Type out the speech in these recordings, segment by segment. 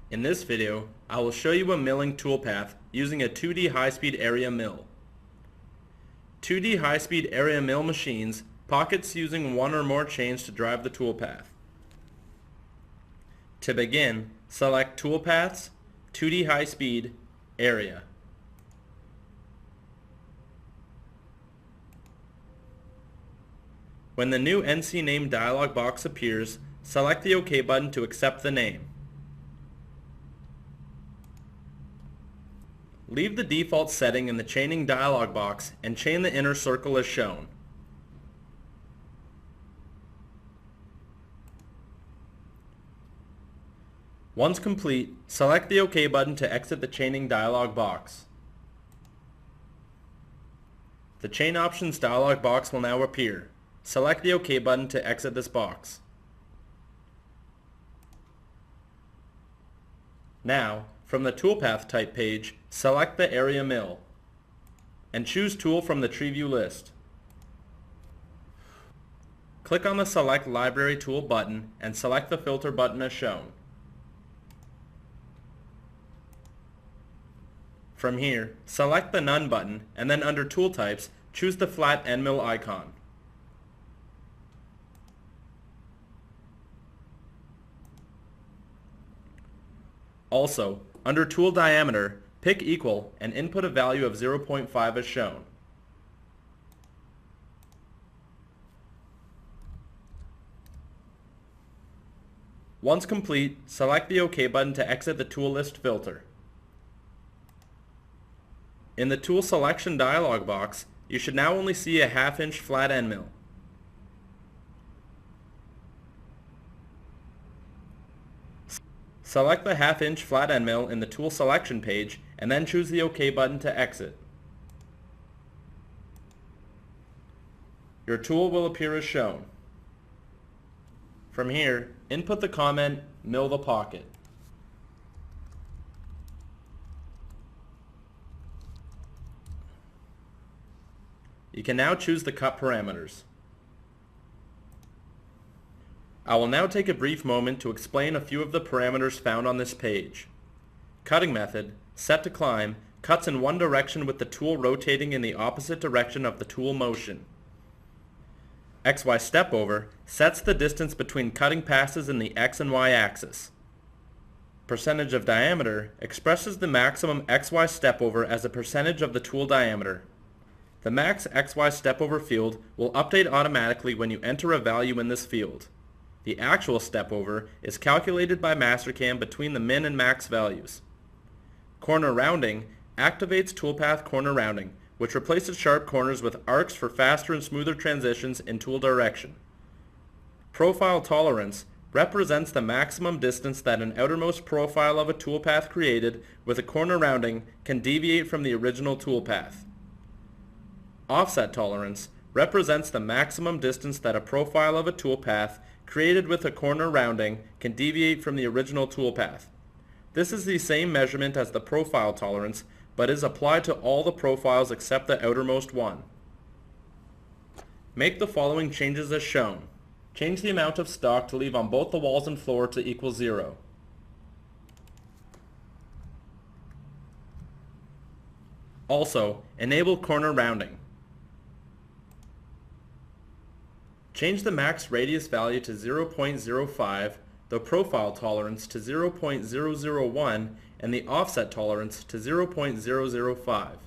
In this video, I will show you a milling toolpath using a 2D high-speed area mill. 2D high-speed area mill machines pockets using one or more chains to drive the toolpath. To begin, select Toolpaths, 2D high-speed, Area. When the new NC name dialog box appears, select the OK button to accept the name. Leave the default setting in the chaining dialog box and chain the inner circle as shown. Once complete, select the OK button to exit the chaining dialog box. The Chain Options dialog box will now appear. Select the OK button to exit this box. Now, from the Toolpath Type page, select the Area Mill and choose Tool from the Tree View list. Click on the Select Library Tool button and select the Filter button as shown. From here, select the None button and then under Tool Types, choose the Flat End Mill icon. Also, under Tool Diameter, pick Equal and input a value of 0.5 as shown. Once complete, select the OK button to exit the Tool List filter. In the Tool Selection dialog box, you should now only see a 1/2 inch flat end mill. Select the 1/2 inch flat end mill in the Tool Selection page and then choose the OK button to exit. Your tool will appear as shown. From here, input the comment, "Mill the pocket." You can now choose the cut parameters. I will now take a brief moment to explain a few of the parameters found on this page. Cutting method, set to climb, cuts in one direction with the tool rotating in the opposite direction of the tool motion. XY step over sets the distance between cutting passes in the X and Y axis. Percentage of diameter expresses the maximum XY step over as a percentage of the tool diameter. The max XY step over field will update automatically when you enter a value in this field. The actual step over is calculated by Mastercam between the min and max values. Corner rounding activates toolpath corner rounding, which replaces sharp corners with arcs for faster and smoother transitions in tool direction. Profile tolerance represents the maximum distance that an outermost profile of a toolpath created with a corner rounding can deviate from the original toolpath. Offset tolerance represents the maximum distance that a profile of a toolpath created with a corner rounding can deviate from the original toolpath. This is the same measurement as the profile tolerance, but is applied to all the profiles except the outermost one. Make the following changes as shown. Change the amount of stock to leave on both the walls and floor to equal 0. Also, enable corner rounding. Change the max radius value to 0.05, the profile tolerance to 0.001, and the offset tolerance to 0.005.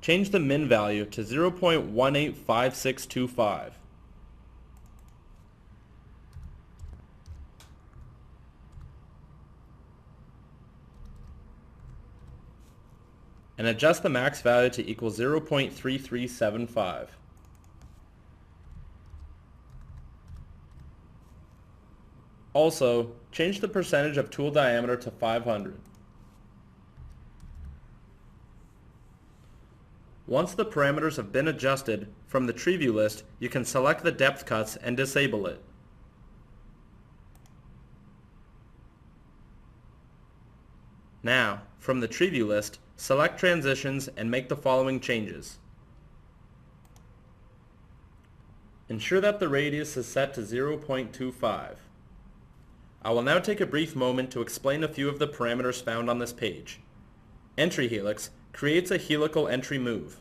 Change the min value to 0.185625. And adjust the max value to equal 0.3375. Also, change the percentage of tool diameter to 500. Once the parameters have been adjusted, from the tree view list, you can select the depth cuts and disable it. Now, from the tree view list, select transitions and make the following changes. Ensure that the radius is set to 0.25. I will now take a brief moment to explain a few of the parameters found on this page. Entry helix creates a helical entry move.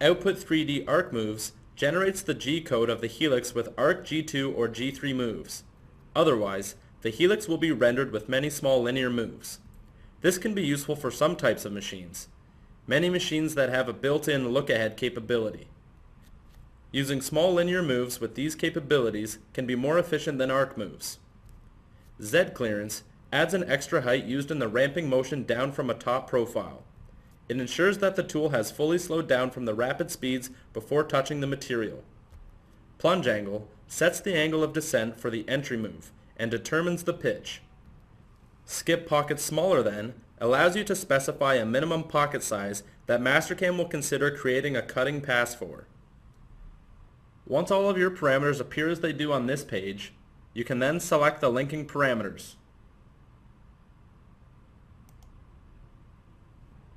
Output 3D arc moves generates the G-code of the helix with arc G2 or G3 moves. Otherwise, the helix will be rendered with many small linear moves. This can be useful for some types of machines. Many machines that have a built-in look-ahead capability. Using small linear moves with these capabilities can be more efficient than arc moves. Z-clearance adds an extra height used in the ramping motion down from a top profile. It ensures that the tool has fully slowed down from the rapid speeds before touching the material. Plunge angle sets the angle of descent for the entry move and determines the pitch. Skip pocket smaller than allows you to specify a minimum pocket size that Mastercam will consider creating a cutting pass for. Once all of your parameters appear as they do on this page, you can then select the linking parameters.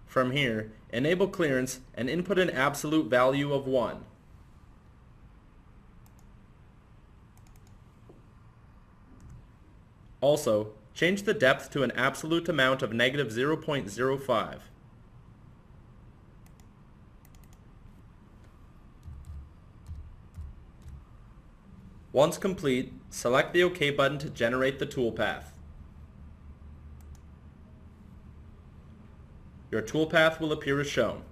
From here, enable clearance and input an absolute value of 1. Also, change the depth to an absolute amount of -0.05. Once complete, select the OK button to generate the toolpath. Your toolpath will appear as shown.